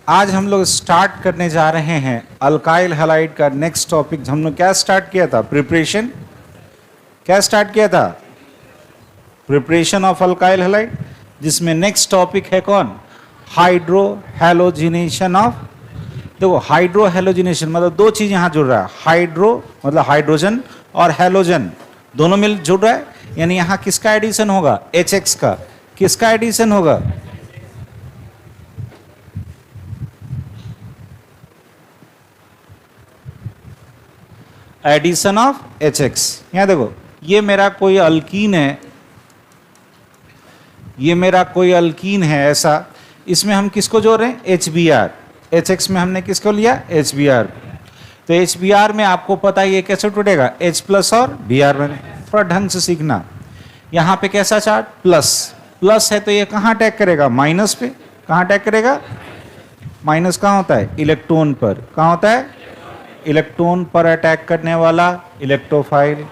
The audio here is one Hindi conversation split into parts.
आज हम लोग स्टार्ट करने जा रहे हैं अल्काइल हैलाइड का नेक्स्ट टॉपिक। हमने क्या स्टार्ट किया था? प्रिपरेशन। क्या स्टार्ट किया था? प्रिपरेशन ऑफ अल्काइल हैलाइड, जिसमें नेक्स्ट टॉपिक है कौन? Hydro halogenation of. देखो, हाइड्रो हैलोजिनेशन मतलब दो चीज यहां जुड़ रहा है। हाइड्रो मतलब हाइड्रोजन और हैलोजन दोनों मिल जुड़ रहा है, यानी यहां किसका एडिशन होगा? HX का। किसका एडिशन होगा? Addition of HX। यहां देखो, ये मेरा कोई अल्कीन है, ये मेरा कोई अल्कीन है ऐसा। इसमें हम किसको जोड़ रहे हैं? HBr। HX में हमने किसको लिया? HBr। तो HBr में आपको पता है ये कैसे टूटेगा? H प्लस और Br में। थोड़ा ढंग से सीखना। यहां पे कैसा चार्ज? प्लस। प्लस है तो ये कहां अटैक करेगा? माइनस पे। कहां अटैक करेगा? माइनस कहां होता है? इलेक्ट्रॉन पर। कहां होता है? इलेक्ट्रॉन पर अटैक करने वाला इलेक्ट्रोफाइल।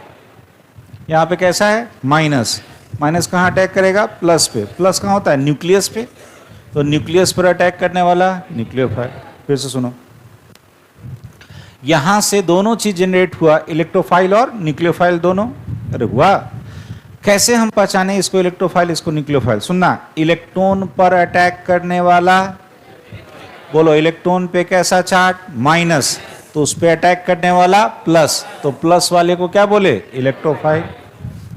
यहाँ पे कैसा है? माइनस। माइनस कहाँ अटैक करेगा? प्लस पे। प्लस कहाँ होता है? न्यूक्लियस पे। तो न्यूक्लियस पर अटैक करने वाला न्यूक्लियोफाइल। फिर से सुनो, यहां से दोनों चीज जनरेट हुआ, इलेक्ट्रोफाइल और न्यूक्लियोफाइल दोनों। अरे वाह! कैसे हम पहचाने इसको इलेक्ट्रोफाइल, इसको न्यूक्लियोफाइल? सुनना, इलेक्ट्रॉन पर अटैक करने वाला, बोलो इलेक्ट्रॉन पे कैसा चार्ज? माइनस, तो उस पर अटैक करने वाला प्लस, तो प्लस वाले को क्या बोले? इलेक्ट्रोफाइल।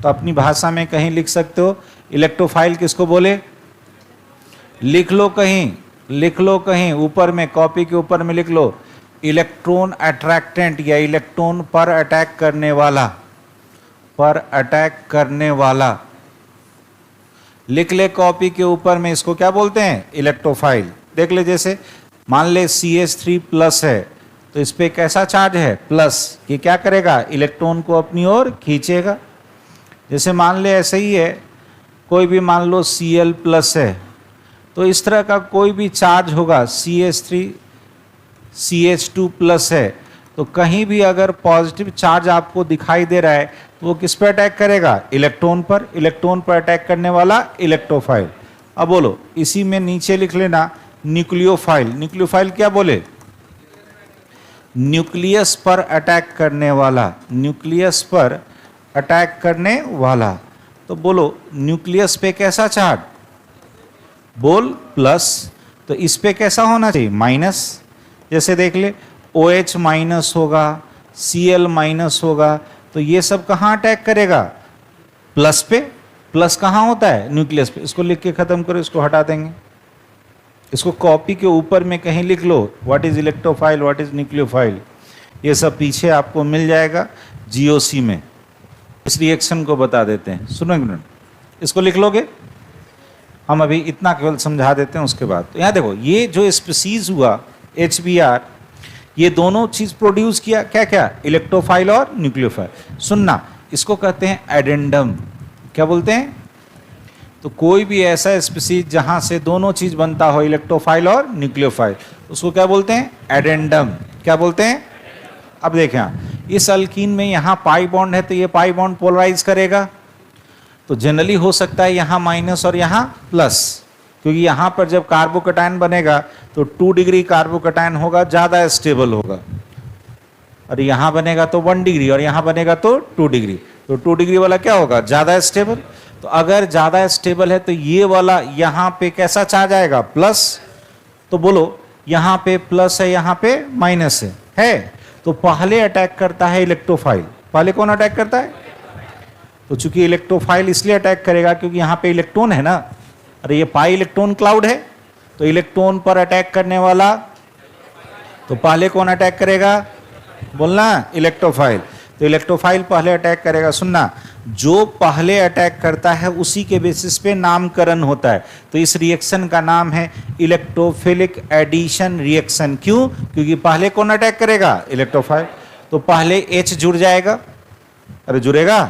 तो अपनी भाषा में कहीं लिख सकते हो इलेक्ट्रोफाइल किसको बोले? लिख लो कहीं, लिख लो कहीं ऊपर में, कॉपी के ऊपर में लिख लो, इलेक्ट्रॉन अट्रैक्टेंट या इलेक्ट्रॉन पर अटैक करने वाला। पर अटैक करने वाला लिख ले कॉपी के ऊपर में, इसको क्या बोलते हैं? इलेक्ट्रोफाइल। देख ले, जैसे मान ले CH3 प्लस है, तो इस पे कैसा चार्ज है? प्लस। ये क्या करेगा? इलेक्ट्रॉन को अपनी ओर खींचेगा। जैसे मान ले ऐसे ही है, कोई भी मान लो Cl प्लस है, तो इस तरह का कोई भी चार्ज होगा, CH3 CH2 प्लस है, तो कहीं भी अगर पॉजिटिव चार्ज आपको दिखाई दे रहा है तो वो किस पर अटैक करेगा? इलेक्ट्रॉन पर। इलेक्ट्रॉन पर अटैक करने वाला इलेक्ट्रोफाइल। अब बोलो, इसी में नीचे लिख लेना न्यूक्लियोफाइल। न्यूक्लियोफाइल क्या बोले? न्यूक्लियस पर अटैक करने वाला। न्यूक्लियस पर अटैक करने वाला। तो बोलो, न्यूक्लियस पे कैसा चार्ज? बोल प्लस। तो इस पे कैसा होना चाहिए? माइनस। जैसे देख ले, OH माइनस होगा, Cl माइनस होगा, तो ये सब कहाँ अटैक करेगा? प्लस पे। प्लस कहाँ होता है? न्यूक्लियस पे। इसको लिख के खत्म करो, इसको हटा देंगे। इसको कॉपी के ऊपर में कहीं लिख लो, what is electrophile, what is nucleophile. ये सब पीछे आपको मिल जाएगा GOC में। इस रिएक्शन को बता देते हैं, सुनो एक मिनट, इसको लिख लोगे? हम अभी इतना केवल समझा देते हैं, उसके बाद। तो यहाँ देखो, ये जो स्पीसीज हुआ HBr, ये दोनों चीज प्रोड्यूस किया, क्या क्या? इलेक्ट्रोफाइल और न्यूक्लियोफाइल। सुनना, इसको कहते हैं एडेंडम। क्या बोलते हैं? तो कोई भी ऐसा स्पीसीज जहां से दोनों चीज बनता हो, इलेक्ट्रोफाइल और न्यूक्लियोफाइल, उसको क्या बोलते हैं? एडेंडम। क्या बोलते हैं? अब देखें, इस अल्कीन में यहां पाई बॉन्ड है, तो ये पाई बॉन्ड पोलराइज करेगा। तो जनरली हो सकता है यहां माइनस और यहां प्लस, क्योंकि यहां पर जब कार्बोकैटायन बनेगा तो 2 डिग्री कार्बोकैटायन होगा, ज्यादा स्टेबल होगा। और यहां बनेगा तो 1 डिग्री, और यहां बनेगा तो 2 डिग्री। तो 2 डिग्री वाला क्या होगा? ज्यादा स्टेबल। तो अगर ज्यादा स्टेबल है तो ये वाला यहां पे कैसा चार्ज आएगा? प्लस। तो बोलो, यहां पे प्लस है, यहां पे माइनस है। तो पहले अटैक करता है इलेक्ट्रोफाइल। पहले कौन अटैक करता है? तो चूंकि इलेक्ट्रोफाइल इसलिए अटैक करेगा क्योंकि यहां पे इलेक्ट्रॉन है ना। अरे ये पाई इलेक्ट्रॉन क्लाउड है, तो इलेक्ट्रॉन पर अटैक करने वाला, तो पहले कौन अटैक करेगा? बोलना, इलेक्ट्रोफाइल। तो इलेक्ट्रोफाइल पहले अटैक करेगा। सुनना, जो पहले अटैक करता है उसी के बेसिस पे नामकरण होता है। तो इस रिएक्शन का नाम है इलेक्ट्रोफिलिक एडिशन रिएक्शन। क्यों? क्योंकि पहले कौन अटैक करेगा? इलेक्ट्रोफाइल। तो पहले H जुड़ जाएगा। अरे जुड़ेगा।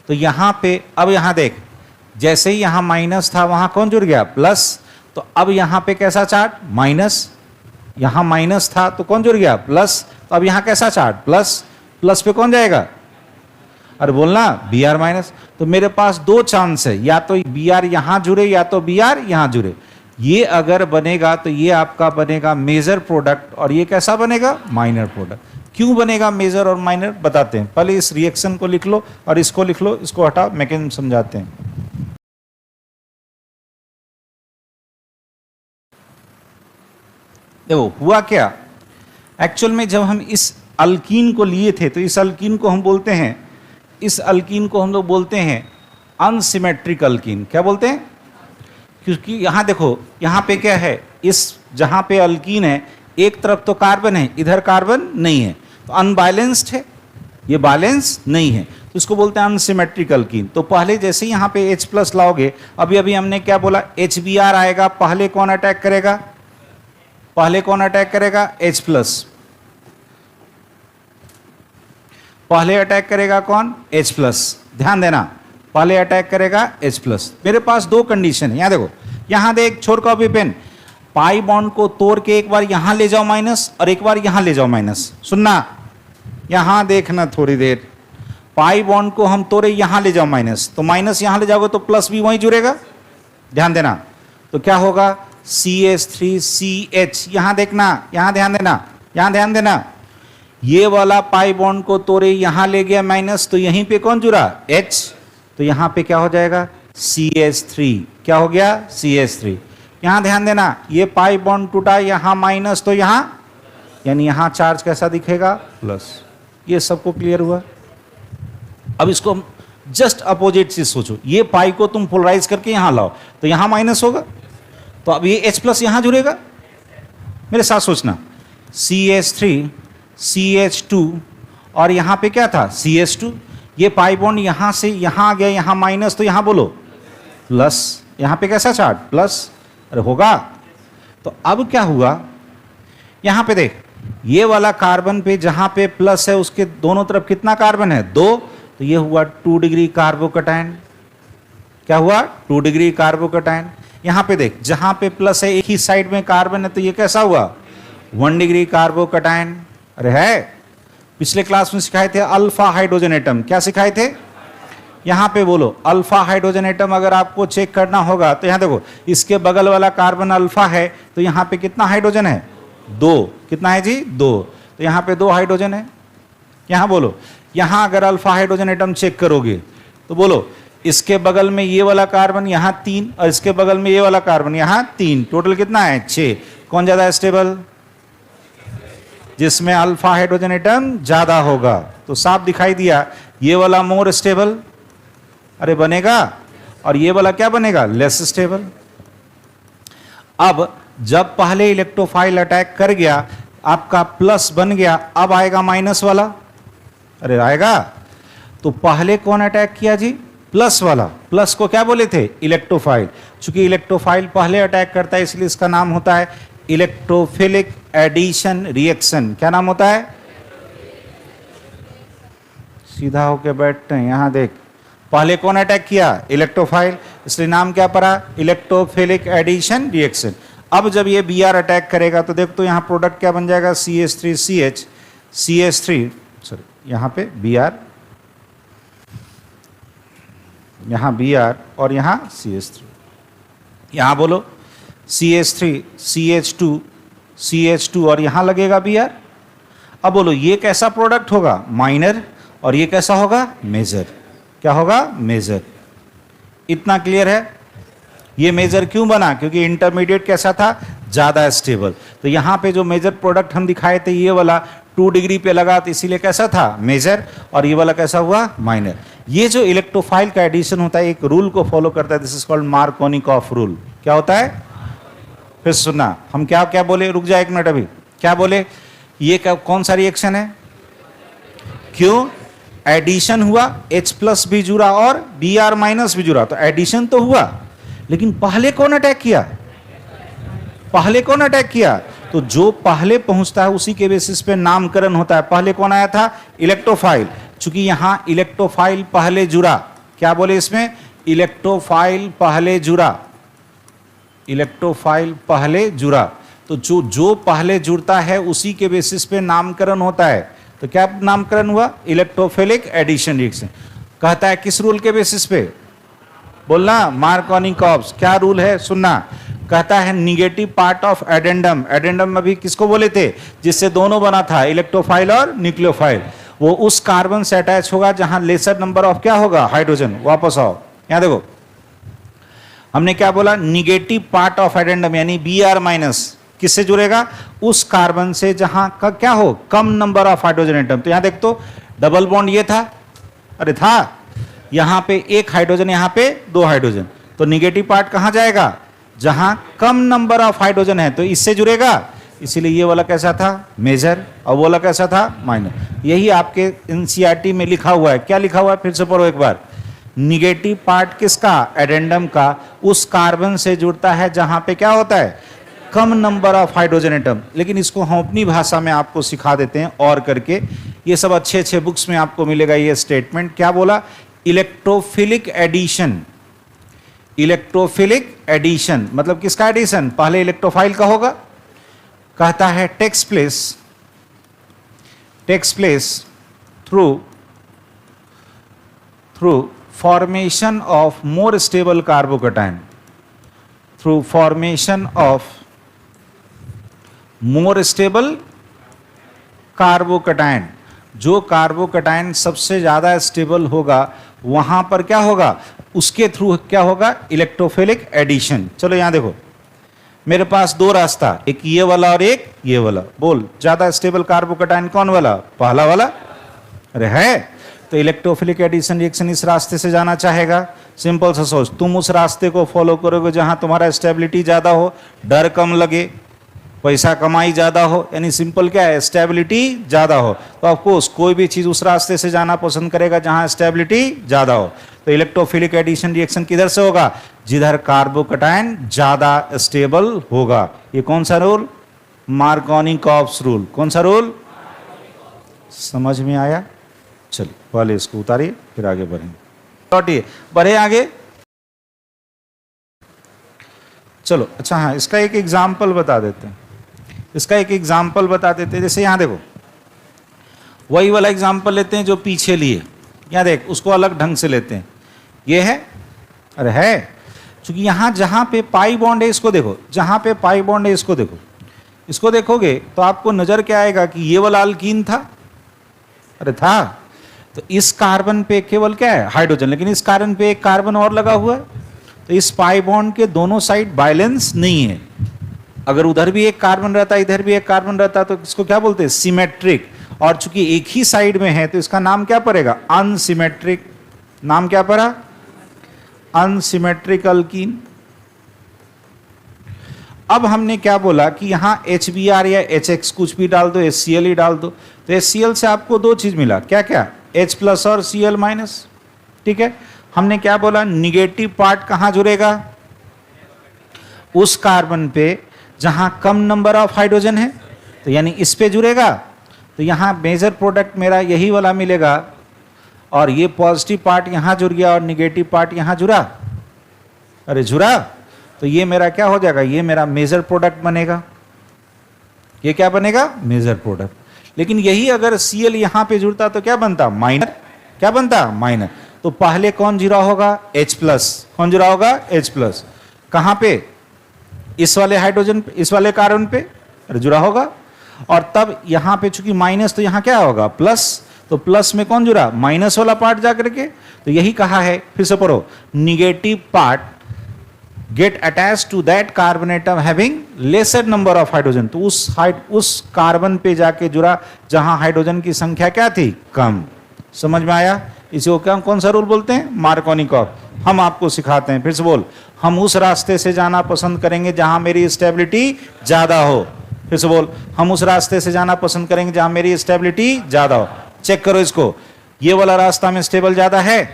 तो यहां पे, अब यहां देख, जैसे ही यहां माइनस था वहां कौन जुड़ गया? प्लस। तो अब यहां पे कैसा चार्ज? माइनस। यहां माइनस था तो कौन जुड़ गया? प्लस। तो अब यहां कैसा चार्ज? प्लस। प्लस पे कौन जाएगा? अरे बोलना, Br माइनस। तो मेरे पास दो चांस है, या तो Br यहां जुड़े या तो Br यहां जुड़े। ये अगर बनेगा तो ये आपका बनेगा मेजर प्रोडक्ट और ये कैसा बनेगा, माइनर प्रोडक्ट। क्यों बनेगा मेजर और माइनर बताते हैं, पहले इस रिएक्शन को लिख लो और इसको लिख लो, इसको हटाओ, मैकेनिज्म समझाते हैं। देखो हुआ क्या, एक्चुअल में जब हम इस अल्कीन को लिए थे तो इस अल्कीन को हम बोलते हैं, इस अल्कीन को हम लोग बोलते हैं अनसिमेट्रिक अल्कीन। क्या बोलते हैं, क्योंकि यहाँ देखो यहाँ पे क्या है, इस जहाँ पे अल्कीन है एक तरफ तो कार्बन है, इधर कार्बन नहीं है, तो अनबैलेंस्ड है, ये बैलेंस नहीं है, तो इसको बोलते हैं अनसिमेट्रिक अल्कीन। तो पहले जैसे ही यहाँ पे H+ लाओगे, अभी अभी हमने क्या बोला, HBr आएगा, पहले कौन अटैक करेगा, पहले कौन अटैक करेगा, H+, पहले अटैक करेगा कौन, H+, ध्यान देना, पहले अटैक करेगा H+। मेरे पास दो कंडीशन है, यहाँ देखो, यहाँ देख, छोड़ कॉपी पेन, पाई बॉन्ड को तोड़ के एक बार यहां ले जाओ माइनस और एक बार यहां ले जाओ माइनस। सुनना, यहां देखना थोड़ी देर, पाई बॉन्ड को हम तोड़े यहां ले जाओ माइनस, तो माइनस यहां ले जाओगे तो प्लस भी वहीं जुड़ेगा, ध्यान देना, तो क्या होगा CH3CH, यहां देखना, यहां ध्यान देना, यहां ध्यान देना, ये वाला पाई बॉन्ड को तोड़े यहां ले गया माइनस, तो यहीं पे कौन जुड़ा, H, तो यहां पे क्या हो जाएगा CH3, क्या हो गया CH3। यहां ध्यान देना, ये पाई बॉन्ड टूटा, यहां माइनस तो यहां, यानी यहां चार्ज कैसा दिखेगा, प्लस। ये सबको क्लियर हुआ। अब इसको जस्ट अपोजिट चीज सोचो, ये पाई को तुम पोलराइज करके यहां लाओ तो यहां माइनस होगा, तो अब ये H+ यहां जुड़ेगा, मेरे साथ सोचना, CH3 CH2 और यहां पे क्या था CH2, ये पाई बॉन्ड यहां से यहां आ गया, यहां माइनस तो यहां बोलो प्लस, यहां पे कैसा चार्ज, प्लस, अरे होगा। तो अब क्या हुआ, यहां पे देख, ये वाला कार्बन पे जहां पे प्लस है उसके दोनों तरफ कितना कार्बन है, 2, तो ये हुआ 2 डिग्री कार्बोकैटायन। क्या हुआ, 2 डिग्री कार्बोकैटायन। यहां पे देख, जहां पे प्लस है एक ही साइड में कार्बन है, तो ये कैसा हुआ 1 डिग्री कार्बोकैटायन। अरे है, पिछले क्लास में सिखाए थे अल्फा हाइड्रोजन एटम, क्या सिखाए थे, यहां पे बोलो अल्फा हाइड्रोजन एटम अगर आपको चेक करना होगा तो यहां देखो, इसके बगल वाला कार्बन अल्फा है, तो यहां पे कितना हाइड्रोजन है, 2, कितना है जी 2, तो यहां पे 2 हाइड्रोजन है। यहां बोलो, यहां अगर अल्फा हाइड्रोजन एटम चेक करोगे तो बोलो इसके बगल में ये वाला कार्बन यहां 3 और इसके बगल में ये वाला कार्बन यहां 3, टोटल कितना है 6। कौन ज्यादा स्टेबल, जिसमें अल्फा हाइड्रोजन एटम ज्यादा होगा, तो साफ दिखाई दिया ये वाला मोर स्टेबल, अरे बनेगा, और ये वाला क्या बनेगा, लेस स्टेबल। अब जब पहले इलेक्ट्रोफाइल अटैक कर गया, आपका प्लस बन गया, अब आएगा माइनस वाला, अरे आएगा, तो पहले कौन अटैक किया जी, प्लस वाला, प्लस को क्या बोले थे, इलेक्ट्रोफाइल। चूंकि इलेक्ट्रोफाइल पहले अटैक करता है इसलिए इसका नाम होता है इलेक्ट्रोफिलिक एडिशन रिएक्शन। क्या नाम होता है, सीधा होके बैठते हैं, यहां देख, पहले कौन अटैक किया, इलेक्ट्रोफाइल, इसलिए नाम क्या पड़ा, इलेक्ट्रोफिलिक एडिशन रिएक्शन। अब जब ये Br अटैक करेगा तो देख, तो यहाँ प्रोडक्ट क्या बन जाएगा, CH3CH, CH3, सॉरी यहाँ पे Br, यहाँ Br और यहाँ CH3, यहाँ बोलो CH3 CH2 CH2 और यहाँ लगेगा Br। अब बोलो ये कैसा प्रोडक्ट होगा, माइनर, और ये कैसा होगा, मेजर। क्या होगा, मेजर। इतना क्लियर है। ये मेजर क्यों बना, क्योंकि इंटरमीडिएट कैसा था, ज्यादा स्टेबल। तो यहां पे जो मेजर प्रोडक्ट हम दिखाए थे, ये वाला 2 डिग्री पे लगा, तो इसीलिए कैसा था, मेजर, और ये वाला कैसा हुआ, माइनर। ये जो इलेक्ट्रोफाइल का एडिशन होता है एक रूल को फॉलो करता है, this is called Markovnikov rule. क्या होता है, फिर सुनना, हम क्या क्या बोले, रुक जाए एक मिनट, अभी क्या बोले, ये कौन सा रिएक्शन है, क्यों, एडिशन हुआ, H+ भी जुड़ा और Br- भी जुड़ा, तो एडिशन तो हुआ, लेकिन पहले कौन अटैक किया, पहले कौन अटैक किया, तो जो पहले पहुंचता है उसी के बेसिस पे नामकरण होता है। पहले कौन आया था, इलेक्ट्रोफाइल। चूंकि यहां इलेक्ट्रोफाइल पहले जुड़ा, क्या बोले इसमें, इलेक्ट्रोफाइल पहले जुड़ा, इलेक्ट्रोफाइल पहले जुड़ा, तो जो पहले जुड़ता है उसी के बेसिस पे नामकरण होता है। तो क्या नामकरण हुआ, इलेक्ट्रोफिलिक एडिशन रिएक्शन। कहता है किस रूल के बेसिस पे, बोलना, मार्कोनिकॉफ। क्या रूल है, सुनना, कहता है negative part of addendum, addendum में भी किसको बोले थे, जिससे दोनों बना था, इलेक्ट्रोफाइल और न्यूक्लियोफाइल, वो उस कार्बन से अटैच होगा जहां लेसर नंबर ऑफ क्या होगा, हाइड्रोजन। वापस आओ, यहां देखो हमने क्या बोला, निगेटिव पार्ट ऑफ एडेंडम यानी Br माइनस किससे जुड़ेगा, उस कार्बन से जहां का क्या हो, कम नंबर ऑफ हाइड्रोजन एटम। तो यहां देख तो डबल बॉन्ड ये था, अरे था, यहां पे एक हाइड्रोजन, यहां पे दो हाइड्रोजन, तो निगेटिव पार्ट कहां जाएगा, जहां कम नंबर ऑफ हाइड्रोजन है, तो इससे जुड़ेगा, इसीलिए ये वाला कैसा था, मेजर, और वो वाला कैसा था, माइनर। यही आपके एनसीईआरटी में लिखा हुआ है, क्या लिखा हुआ है, फिर से पढ़ो एक बार, निगेटिव पार्ट किसका, एडेंडम का, उस कार्बन से जुड़ता है जहां पे क्या होता है, कम नंबर ऑफ हाइड्रोजन एटम। लेकिन इसको हम अपनी भाषा में आपको सिखा देते हैं और करके, ये सब अच्छे अच्छे बुक्स में आपको मिलेगा ये स्टेटमेंट। क्या बोला, इलेक्ट्रोफिलिक एडिशन, इलेक्ट्रोफिलिक एडिशन मतलब किसका एडिशन, पहले इलेक्ट्रोफाइल का होगा, कहता है takes place through formation of more stable carbocation, through formation of more stable carbocation, जो कार्बोकैटायन सबसे ज्यादा स्टेबल होगा वहां पर क्या होगा, उसके थ्रू क्या होगा, इलेक्ट्रोफिलिक एडिशन। चलो यहां देखो, मेरे पास दो रास्ता, एक ये वाला और एक ये वाला, बोल ज्यादा स्टेबल कार्बोकैटायन कौन वाला, पहला वाला, अरे है, तो इलेक्ट्रोफिलिक एडिशन रिएक्शन इस रास्ते से जाना चाहेगा। सिंपल सा सोच, तुम उस रास्ते को फॉलो करोगे जहां तुम्हारा स्टेबिलिटी ज्यादा हो, डर कम लगे, पैसा कमाई ज्यादा हो, यानी सिंपल क्या है, स्टेबिलिटी ज्यादा हो, तो ऑफकोर्स कोई भी चीज उस रास्ते से जाना पसंद करेगा जहां स्टेबिलिटी ज्यादा हो। तो इलेक्ट्रोफिलिक एडिशन रिएक्शन किधर से होगा, जिधर कार्बोकैटायन ज्यादा स्टेबल होगा। ये कौन सा रूल, मार्कोनिकॉफ्स रूल, कौन सा रूल, समझ में आया। चलिए पहले इसको उतारिए फिर आगे बढ़ेंगे, लौटिए, बढ़े आगे। चलो अच्छा, हाँ इसका एक एग्जाम्पल बता देते हैं, इसका एक एग्जाम्पल बता देते हैं। जैसे यहां देखो, वही वाला एग्जाम्पल लेते हैं जो पीछे लिए, यहां देख, उसको अलग ढंग से लेते हैं। ये है, अरे है, क्योंकि यहां जहां पे पाई बॉन्ड है, इसको देखो, जहां पे पाई बॉन्ड है इसको देखो, इसको देखोगे तो आपको नजर क्या आएगा कि ये वाला अल्कीन था, अरे था, तो इस कार्बन पे केवल क्या है, हाइड्रोजन, लेकिन इस कार्बन पे एक कार्बन और लगा हुआ है, तो इस पाई बॉन्ड के दोनों साइड बैलेंस नहीं है। अगर उधर भी एक कार्बन रहता, इधर भी एक कार्बन रहता, तो इसको क्या बोलते हैं, सिमेट्रिक। और चूंकि एक ही साइड में है तो इसका नाम क्या पड़ेगा, अनसिमेट्रिक। नाम क्या पड़ा, अनसिमेट्रिक अल्कीन। अब हमने क्या बोला कि यहां HBr या HX कुछ भी डाल दो, HCl ही डाल दो, तो HCl से आपको दो चीज मिला, क्या क्या, H प्लस और Cl माइनस। ठीक है, हमने क्या बोला, निगेटिव पार्ट कहां जुड़ेगा, उस कार्बन पे जहां कम नंबर ऑफ हाइड्रोजन है, तो यानी इस पे जुड़ेगा, तो यहां मेजर प्रोडक्ट मेरा यही वाला मिलेगा, और ये पॉजिटिव पार्ट यहां जुड़ गया और निगेटिव पार्ट यहां जुड़ा, अरे जुड़ा, तो ये मेरा क्या हो जाएगा, ये मेरा मेजर प्रोडक्ट बनेगा। ये क्या बनेगा, मेजर प्रोडक्ट। लेकिन यही अगर Cl यहां पे जुड़ता तो क्या बनता, माइनर, क्या बनता, माइनर। तो पहले कौन जुड़ा होगा, H प्लस, कौन जुड़ा होगा, H प्लस, कहां पे, इस वाले हाइड्रोजन, इस वाले कार्बन पे, अरे जुड़ा होगा, और तब यहां पे चूंकि माइनस, तो यहां क्या होगा, प्लस, तो प्लस में कौन जुड़ा, माइनस वाला पार्ट जाकर के। तो यही कहा है, फिर से पढ़ो, negative part get attach to that carbon atom having lesser number of hydrogen, तो उस कार्बन पे जाके जुड़ा जहां हाइड्रोजन की संख्या क्या थी, कम। समझ में आया, इसी को क्या, कौन सा रूल बोलते हैं, मार्कोनिकॉफ। हम आपको सिखाते हैं, फिर से बोल, हम उस रास्ते से जाना पसंद करेंगे जहां मेरी स्टेबिलिटी ज्यादा हो। फिर से बोल, हम उस रास्ते से जाना पसंद करेंगे जहां मेरी स्टेबिलिटी ज्यादा हो। चेक करो इसको, ये वाला रास्ता में स्टेबल ज्यादा है,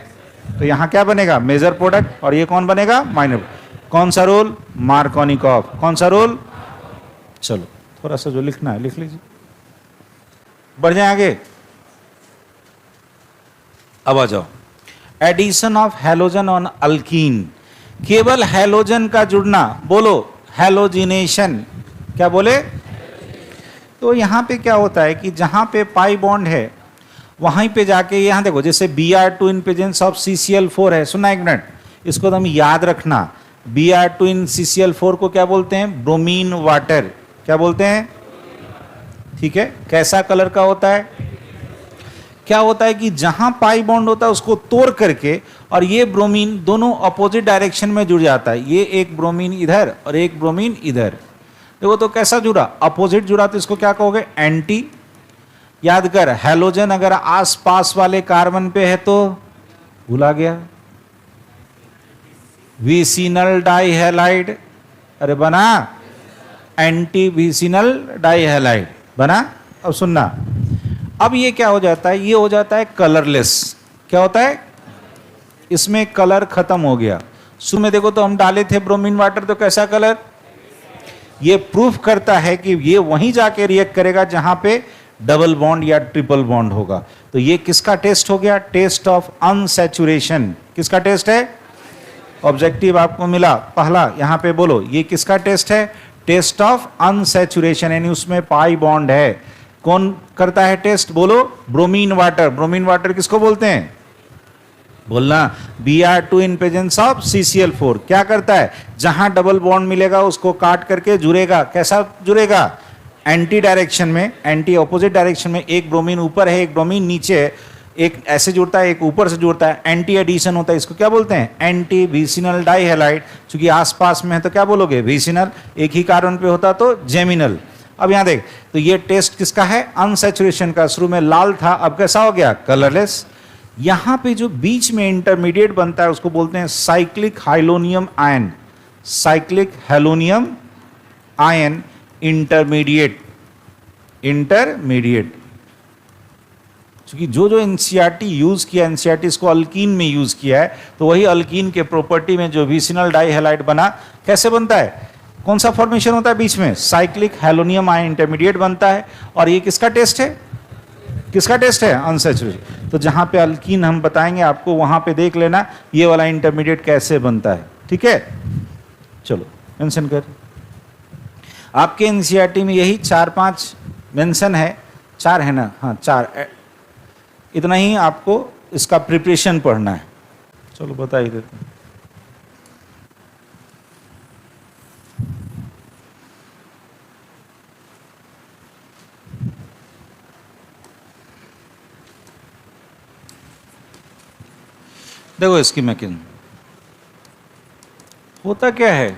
तो यहां क्या बनेगा, मेजर प्रोडक्ट, और ये कौन बनेगा, माइनर। कौन सा रूल, मार्कोनिकॉफ। कौन सा रूल, चलो थोड़ा सा जो लिखना है लिख लीजिए, बढ़ जाए आगे। अब आ जाओ, addition of halogen on alkene, केवल हैलोजन का जुड़ना, बोलो हैलोजिनेशन, क्या बोले। तो यहां पे क्या होता है कि जहां पे पाई बॉन्ड है वहीं पे जाके, यहां देखो, जैसे Br2 in presence of CCl4 है, सुना एक मिनट, इसको तुम याद रखना, Br2 इन CCl4 को क्या बोलते हैं? Bromine water. क्या बोलते हैं? ठीक है, कैसा कलर का होता है? क्या होता है कि जहां पाई बॉन्ड होता है उसको तोड़ करके और ये ब्रोमीन दोनों अपोजिट डायरेक्शन में जुड़ जाता है। ये एक ब्रोमीन इधर और एक ब्रोमीन इधर। देखो तो कैसा जुड़ा? अपोजिट जुड़ा, तो इसको क्या कहोगे? एंटी। याद कर, हैलोजन अगर आस पास वाले कार्बन पे है तो भूला गया, विसिनल डाइहैलाइड। अरे बना, एंटी विसिनल डाइहैलाइड बना। अब सुनना, अब ये क्या हो जाता है? ये हो जाता है कलरलेस। क्या होता है? इसमें कलर खत्म हो गया। शुरू में देखो तो हम डाले थे ब्रोमीन वाटर, तो कैसा कलर? ये प्रूफ करता है कि ये वहीं जाके रिएक्ट करेगा जहां पे डबल बॉन्ड या ट्रिपल बॉन्ड होगा। तो ये किसका टेस्ट हो गया? Test of unsaturation. किसका टेस्ट है? ऑब्जेक्टिव आपको मिला पहला, यहां पे बोलो ये किसका टेस्ट है? टेस्ट ऑफ अनसैचुरेशन, यानी उसमें पाई बॉन्ड है। कौन करता है टेस्ट? बोलो, ब्रोमीन वाटर। ब्रोमीन वाटर किसको बोलते हैं? बोलना, Br2 in presence of CCl4 क्या करता है? जहां डबल बॉन्ड मिलेगा उसको काट करके जुड़ेगा। कैसा जुड़ेगा? एंटी डायरेक्शन में, एंटी ऑपोजिट डायरेक्शन में। एक ब्रोमीन ऊपर है, एक ब्रोमीन नीचे है, एक ऐसे जुड़ता है, एक ऊपर से जुड़ता है। एंटी एडिशन होता है, इसको क्या बोलते हैं? Anti vicinal dihalide. चूंकि आसपास में है तो क्या बोलोगे? विसिनल। एक ही कार्बन पे होता तो जेमिनल। अब यहां देख, तो ये टेस्ट किसका है? अनसैचुरेशन का। शुरू में लाल था, अब कैसा हो गया? कलरलेस। यहां पे जो बीच में इंटरमीडिएट बनता है उसको बोलते हैं cyclic halonium ion. Cyclic halonium ion intermediate. Intermediate, क्योंकि जो जो एनसीईआरटी यूज किया, एनसीईआरटी इसको अल्कीन में यूज किया है, तो वही अल्कीन के प्रॉपर्टी में जो विसिनल डाइहैलाइड बना, कैसे बनता है? कौन सा फॉर्मेशन होता है बीच में? साइक्लिक हेलोनियम आयन इंटरमीडिएट बनता है। और ये किसका टेस्ट है? किसका टेस्ट है? अनसैचुरेशन। तो जहां पे अल्कीन हम बताएंगे आपको, वहां पे देख लेना ये वाला इंटरमीडिएट कैसे बनता है। ठीक है, चलो मेंशन कर। आपके एनसीईआरटी में यही 4-5 मेंशन है, 4 है ना? हाँ 4। इतना ही आपको इसका प्रिपरेशन पढ़ना है। चलो बता ही देते हैं। देखो इसकी मैकेनिज्म होता क्या है?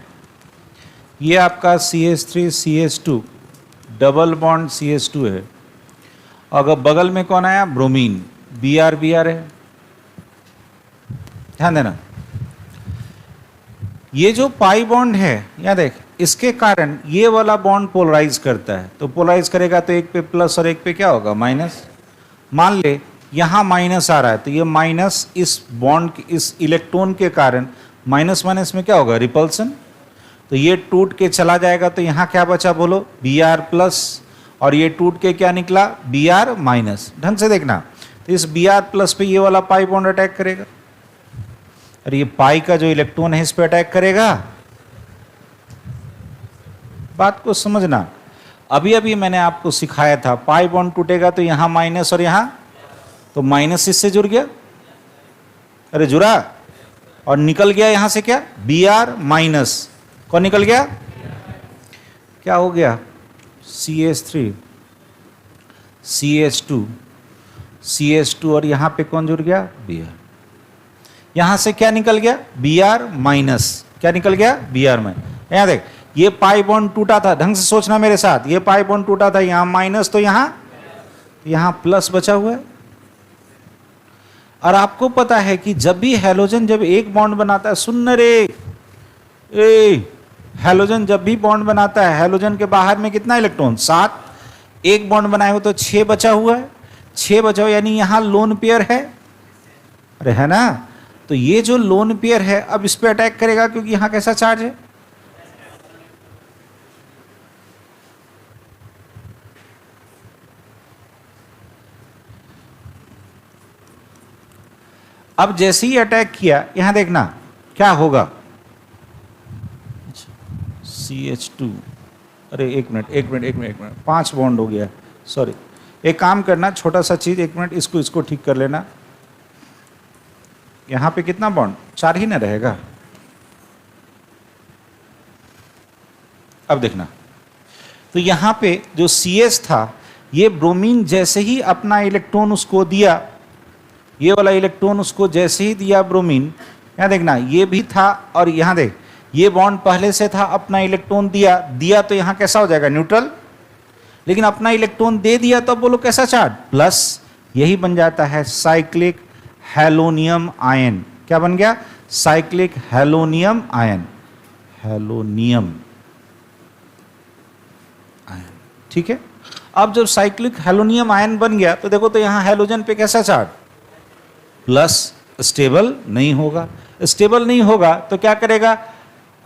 ये आपका CH3 CH2 double bond CH2 है। अगर बगल में कौन आया? ब्रोमीन। Br Br है, ध्यान देना। ये जो पाई बॉन्ड है, यहां देख, इसके कारण ये वाला बॉन्ड पोलराइज करता है। तो पोलराइज करेगा तो एक पे प्लस और एक पे क्या होगा? माइनस। मान ले यहां माइनस आ रहा है, तो ये माइनस इस बॉन्ड, इस इलेक्ट्रॉन के कारण, माइनस माइनस में क्या होगा? रिपल्सन। तो ये टूट के चला जाएगा, तो यहां क्या बचा? बोलो, Br प्लस, और ये टूट के क्या निकला? Br minus. ढंग से देखना, तो इस Br प्लस पे ये वाला पाई बॉन्ड अटैक करेगा, और ये पाई का जो इलेक्ट्रॉन है इस पे अटैक करेगा। बात को समझना, अभी अभी मैंने आपको सिखाया था, पाई बॉन्ड टूटेगा तो यहां माइनस और यहां, तो माइनस इससे जुड़ गया, अरे जुड़ा, और निकल गया यहां से क्या? Br minus. कौन निकल गया? क्या हो गया? CH3 CH2 CH2, और यहां पे कौन जुड़ गया? Br। यहां से क्या निकल गया? Br minus. क्या निकल गया? Br minus. यहां देख, ये पाई बॉन्ड टूटा था, ढंग से सोचना मेरे साथ, ये पाई बॉन्ड टूटा था, यहां माइनस तो यहां प्लस बचा हुआ है। और आपको पता है कि जब भी हैलोजन जब एक बॉन्ड बनाता है, सुन रे, हैलोजन जब भी बॉन्ड बनाता है, हैलोजन के बाहर में कितना इलेक्ट्रॉन? 7। एक बॉन्ड बनाए हो तो 6 बचा हुआ है। 6 बचा हुआ, यानी यहां लोन पेयर है, अरे है ना? तो ये जो लोन पेयर है अब इस पे अटैक करेगा, क्योंकि यहां कैसा चार्ज है? अब जैसे ही अटैक किया, यहां देखना क्या होगा? CH2, अरे एक मिनट, 5 बॉन्ड हो गया, सॉरी। एक काम करना, छोटा सा चीज, 1 मिनट, इसको ठीक कर लेना। यहां पे कितना बॉन्ड? 4 ही ना रहेगा? अब देखना, तो यहाँ पे जो CH था, ये ब्रोमीन जैसे ही अपना इलेक्ट्रॉन उसको दिया, ये वाला इलेक्ट्रॉन उसको जैसे ही दिया ब्रोमीन, यहाँ देखना ये भी था और यहाँ देख ये बॉन्ड पहले से था, अपना इलेक्ट्रॉन दिया तो यहाँ कैसा हो जाएगा, न्यूट्रल। लेकिन अपना इलेक्ट्रॉन दे दिया तो अब बोलो कैसा चार्ज, प्लस। यही बन जाता है साइक्लिक हेलोनियम आयन। क्या बन गया, साइक्लिक हेलोनियम आयन, हेलोनियम आयन। ठीक है, अब जब साइक्लिक हेलोनियम आयन बन गया तो देखो तो यहाँ हेलोजन पे कैसा चार्ज, प्लस। स्टेबल नहीं होगा, स्टेबल नहीं होगा तो क्या करेगा,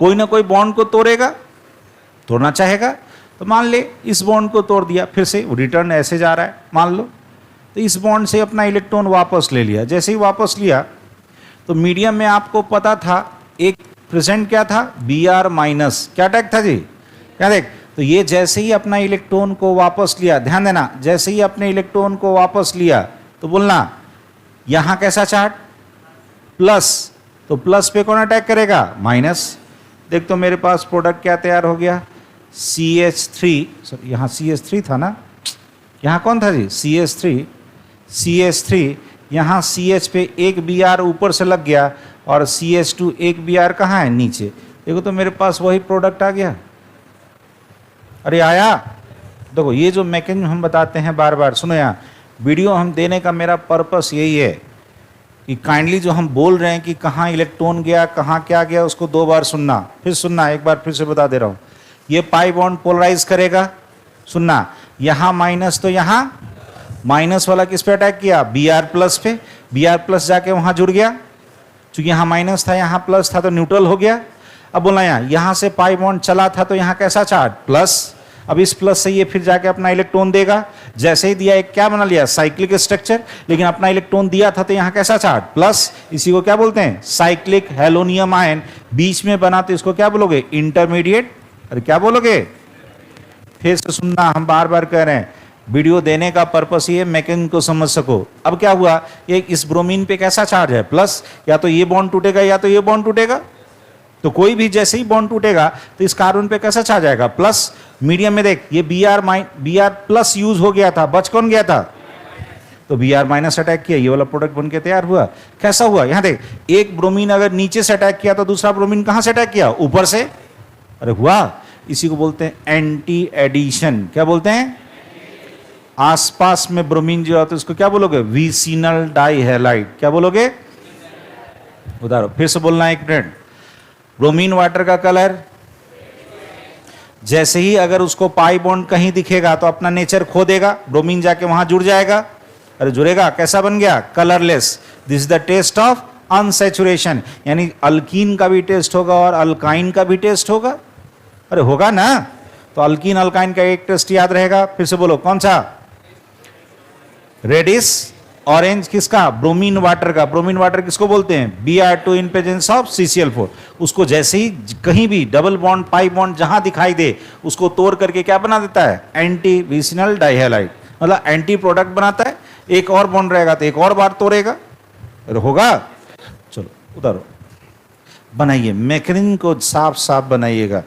कोई ना कोई बॉन्ड को तोड़ना चाहेगा। तो मान ले इस बॉन्ड को तोड़ दिया, फिर से रिटर्न ऐसे जा रहा है मान लो, तो इस बॉन्ड से अपना इलेक्ट्रॉन वापस ले लिया। जैसे ही वापस लिया तो मीडियम में आपको पता था एक प्रेजेंट क्या था, Br माइनस, क्या टैग था जी, क्या देख, तो ये जैसे ही अपना इलेक्ट्रॉन को वापस लिया, ध्यान देना, जैसे ही अपने इलेक्ट्रॉन को वापस लिया तो बोलना यहाँ कैसा चार्ज, प्लस। तो प्लस पे कौन अटैक करेगा, माइनस। देख तो मेरे पास प्रोडक्ट क्या तैयार हो गया, CH3, सॉरी यहाँ CH3 था ना, यहाँ कौन था जी, CH3, यहाँ CH पे एक Br ऊपर से लग गया और CH2 एक Br कहाँ है, नीचे। देखो तो मेरे पास वही प्रोडक्ट आ गया। अरे आया, देखो ये जो मैकेनिज्म हम बताते हैं बार बार, सुनो यहाँ वीडियो हम देने का मेरा पर्पस यही है कि काइंडली जो हम बोल रहे हैं कि कहाँ इलेक्ट्रॉन गया, कहाँ क्या गया, उसको 2 बार सुनना, फिर सुनना, एक बार फिर से बता दे रहा हूँ। ये पाई बॉन्ड पोलराइज करेगा, सुनना, यहाँ माइनस तो यहाँ माइनस वाला किस पे अटैक किया, Br प्लस पे, Br प्लस जाके वहाँ जुड़ गया, क्योंकि यहाँ माइनस था यहाँ प्लस था तो न्यूट्रल हो गया। अब बोलना यहाँ से पाई बॉन्ड चला था तो यहाँ कैसा चार्ज, प्लस। अब इस प्लस से ये फिर जाके अपना इलेक्ट्रॉन देगा, जैसे ही दिया एक क्या बना लिया, साइक्लिक स्ट्रक्चर। लेकिन अपना इलेक्ट्रॉन दिया था तो यहाँ कैसा चार्ज, प्लस। इसी को क्या बोलते हैं, साइक्लिक हेलोनियम आयन। बीच में बना तो इसको क्या बोलोगे, इंटरमीडिएट। अरे क्या बोलोगे, फिर से सुनना, हम बार बार कह रहे हैं, वीडियो देने का पर्पस ये मैकेनिज्म को समझ सको। अब क्या हुआ, ये इस ब्रोमीन पे कैसा चार्ज है, प्लस। या तो ये बॉन्ड टूटेगा या तो ये बॉन्ड टूटेगा, तो कोई भी जैसे ही बॉन्ड टूटेगा तो इस कार्बन पे कैसा चार्ज आएगा, प्लस। मीडियम में देख ये Br प्लस यूज हो गया था, बच कौन गया था, तो Br माइनस अटैक किया, ये वाला प्रोडक्ट बन के तैयार हुआ। कैसा हुआ, यहाँ देख, एक ब्रोमीन अगर नीचे से अटैक किया तो दूसरा ब्रोमीन कहां से अटैक किया, ऊपर से। अरे हुआ, इसी को बोलते हैं एंटी एडिशन। क्या बोलते हैं, आसपास में ब्रोमीन जो होता है उसको क्या बोलोगे, विसिनल डाइहैलाइड। क्या बोलोगे, उदाहरण फिर से बोलना एक मिनट। ब्रोमीन वाटर का कलर, जैसे ही अगर उसको पाई बॉन्ड कहीं दिखेगा तो अपना नेचर खो देगा, ब्रोमीन जाके वहां जुड़ जाएगा। अरे जुड़ेगा, कैसा बन गया, colourless. This is the test of unsaturation, यानी अल्कीन का भी टेस्ट होगा और अल्काइन का भी टेस्ट होगा। अरे होगा ना, तो अल्कीन अल्काइन का एक टेस्ट याद रहेगा, फिर से बोलो कौन सा, रेडिश ऑरेंज। किसका, ब्रोमीन वाटर का। ब्रोमीन वाटर किसको बोलते हैं, Br2 in presence of CCl4। उसको जैसे ही कहीं भी डबल बॉन्ड पाई बॉन्ड जहां दिखाई दे उसको तोड़ करके क्या बना देता है, एंटी विसिनल डाइहैलाइड, मतलब एंटी प्रोडक्ट बनाता है। एक और बॉन्ड रहेगा तो एक और बार तोड़ेगा, होगा। चलो उतारो, बनाइए मैकेनिज्म को साफ साफ बनाइएगा।